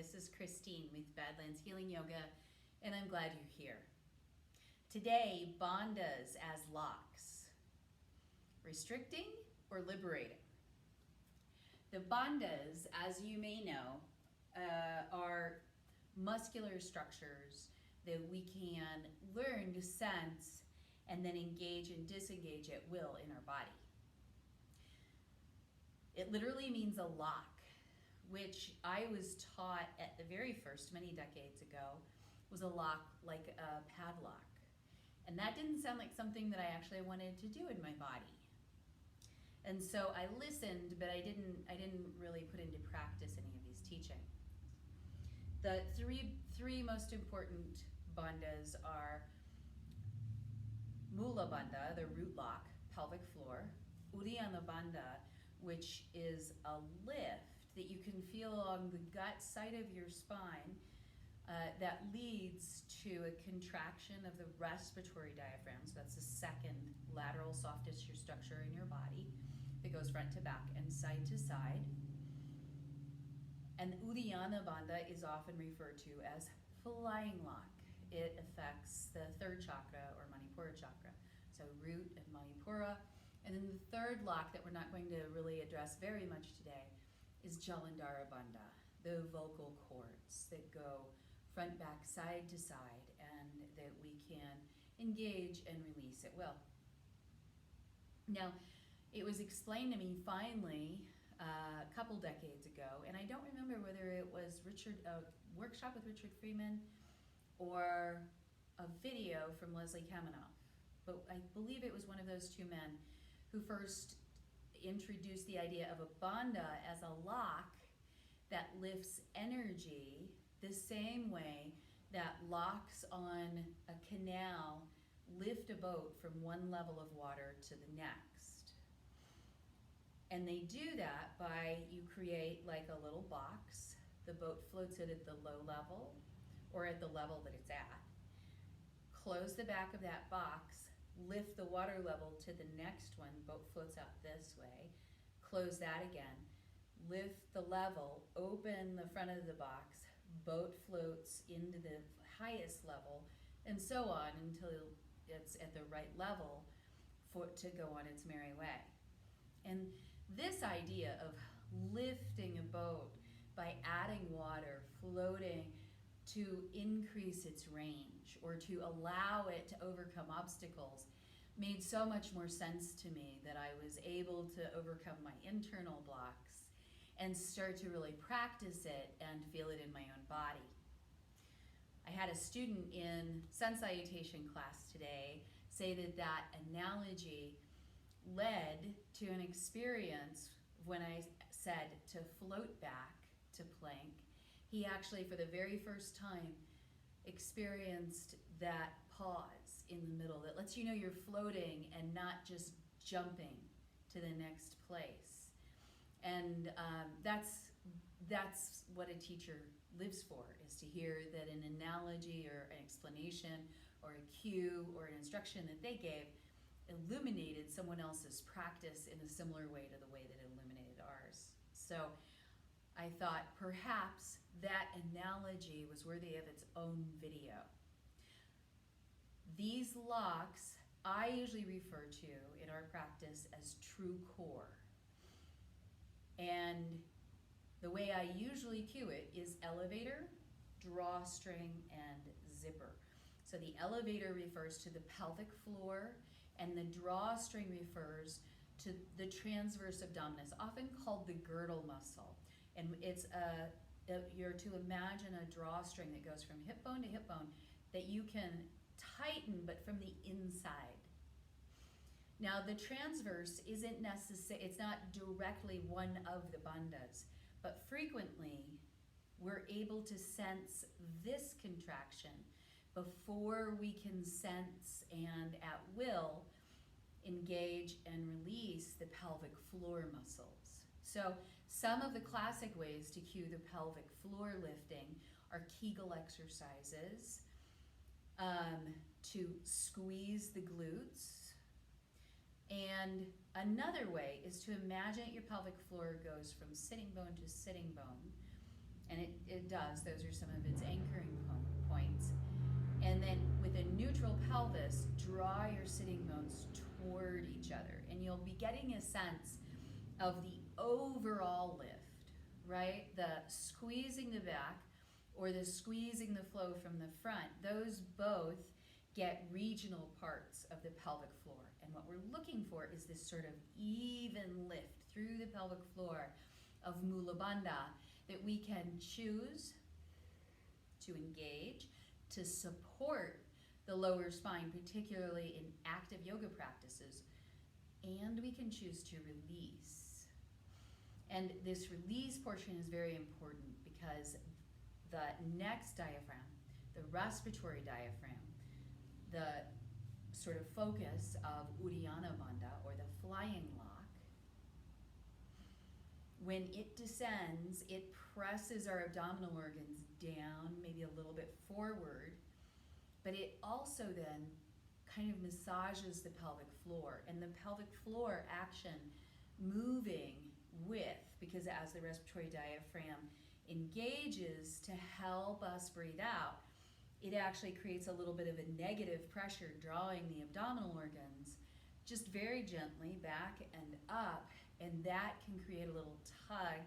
this is Christine with Badlands Healing Yoga, and I'm glad you're here. Today, bandhas as locks. Restricting or liberating? The bandhas, as you may know, are muscular structures that we can learn to sense and then engage and disengage at will in our body. It literally means a lock, which I was taught at the very first, many decades ago, was a lock like a padlock. And that didn't sound like something that I actually wanted to do in my body. And so I listened, but I didn't really put into practice any of these teachings. The three most important bandhas are Mula bandha, the root lock, pelvic floor, Uddiyana bandha, which is a lift that you can feel along the gut side of your spine that leads to a contraction of the respiratory diaphragm. So that's the second lateral soft tissue structure in your body that goes front to back and side to side. And Uddiyana bandha is often referred to as flying lock. It affects the third chakra or Manipura chakra, so root and Manipura. And then the third lock that we're not going to really address very much today is jalandhara bandha, the vocal cords that go front, back, side to side, and that we can engage and release at will. Now, it was explained to me finally a couple decades ago, and I don't remember whether it was a workshop with Richard Freeman or a video from Leslie Kaminoff, but I believe it was one of those two men who first introduced the idea of a bandha as a lock that lifts energy the same way that locks on a canal lift a boat from one level of water to the next. And they do that by, you create like a little box, the boat floats it at the low level or at the level that it's at, close the back of that box, lift the water level to the next one, boat floats out this way, close that again, lift the level, open the front of the box, boat floats into the highest level, and so on until it's at the right level to go on its merry way. And this idea of lifting a boat by adding water, floating to increase its range or to allow it to overcome obstacles made so much more sense to me that I was able to overcome my internal blocks and start to really practice it and feel it in my own body. I had a student in sun salutation class today say that analogy led to an experience when I said to float back to plank. He actually, for the very first time, experienced that pause in the middle that lets you know you're floating and not just jumping to the next place. And that's what a teacher lives for, is to hear that an analogy or an explanation or a cue or an instruction that they gave illuminated someone else's practice in a similar way to the way that it illuminated ours. So I thought perhaps that analogy was worthy of its own video. These locks I usually refer to in our practice as true core. And the way I usually cue it is elevator, drawstring, and zipper. So the elevator refers to the pelvic floor, and the drawstring refers to the transverse abdominis, often called the girdle muscle. And it's you're to imagine a drawstring that goes from hip bone to hip bone that you can tighten, but from the inside. Now, the transverse isn't necessary, it's not directly one of the bandhas, but frequently we're able to sense this contraction before we can sense and at will engage and release the pelvic floor muscles. So some of the classic ways to cue the pelvic floor lifting are Kegel exercises, to squeeze the glutes. And another way is to imagine your pelvic floor goes from sitting bone to sitting bone. And it does. Those are some of its anchoring points. And then with a neutral pelvis, draw your sitting bones toward each other. And you'll be getting a sense of the overall lift, right? The squeezing the back or the squeezing the flow from the front. Those both get regional parts of the pelvic floor. And what we're looking for is this sort of even lift through the pelvic floor of Mula Bandha that we can choose to engage, to support the lower spine, particularly in active yoga practices, and we can choose to release. And this release portion is very important because the next diaphragm, the respiratory diaphragm, the sort of focus of Uddiyana bandha, or the flying lock, when it descends, it presses our abdominal organs down, maybe a little bit forward, but it also then kind of massages the pelvic floor, and the pelvic floor action moving with, because as the respiratory diaphragm engages to help us breathe out, it actually creates a little bit of a negative pressure, drawing the abdominal organs just very gently back and up, and that can create a little tug.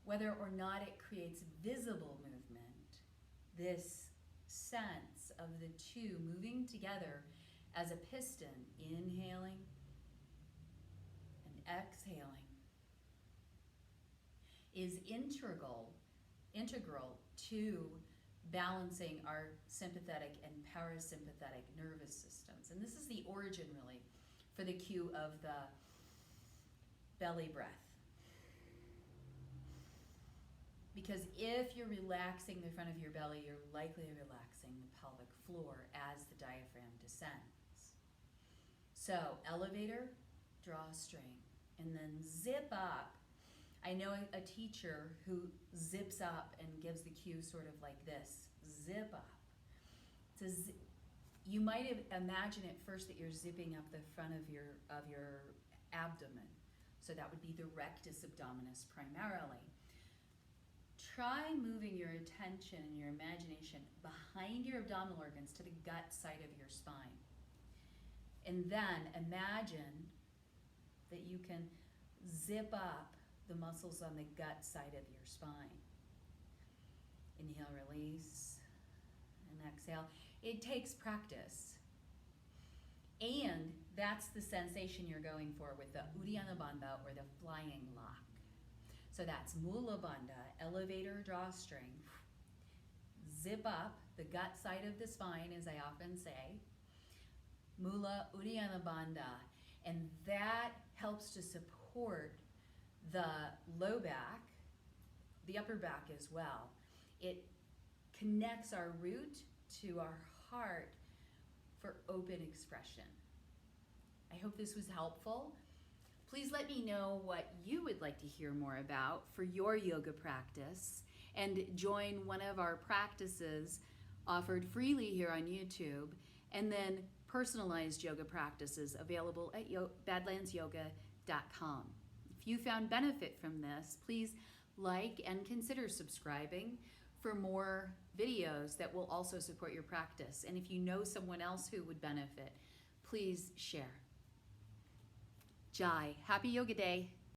Whether or not it creates visible movement, this sense of the two moving together as a piston, inhaling and exhaling, is integral to balancing our sympathetic and parasympathetic nervous systems. And this is the origin, really, for the cue of the belly breath. Because if you're relaxing the front of your belly, you're likely relaxing the pelvic floor as the diaphragm descends. So, elevator, drawstring, and then zip up. I know a teacher who zips up and gives the cue sort of like this, zip up. You might imagine at first that you're zipping up the front of your abdomen. So that would be the rectus abdominis primarily. Try moving your attention and your imagination behind your abdominal organs to the gut side of your spine. And then imagine that you can zip up the muscles on the gut side of your spine. Inhale, release, and exhale. It takes practice. And that's the sensation you're going for with the Uddiyana bandha, or the flying lock. So that's Mula bandha, elevator, drawstring. Zip up the gut side of the spine, as I often say. Mula, Uddiyana bandha. And that helps to support the low back, the upper back as well. It connects our root to our heart for open expression. I hope this was helpful. Please let me know what you would like to hear more about for your yoga practice, and join one of our practices offered freely here on YouTube, and then personalized yoga practices available at badlandsyoga.com. If you found benefit from this, please like and consider subscribing for more videos that will also support your practice. And if you know someone else who would benefit, please share. Jai, happy Yoga Day.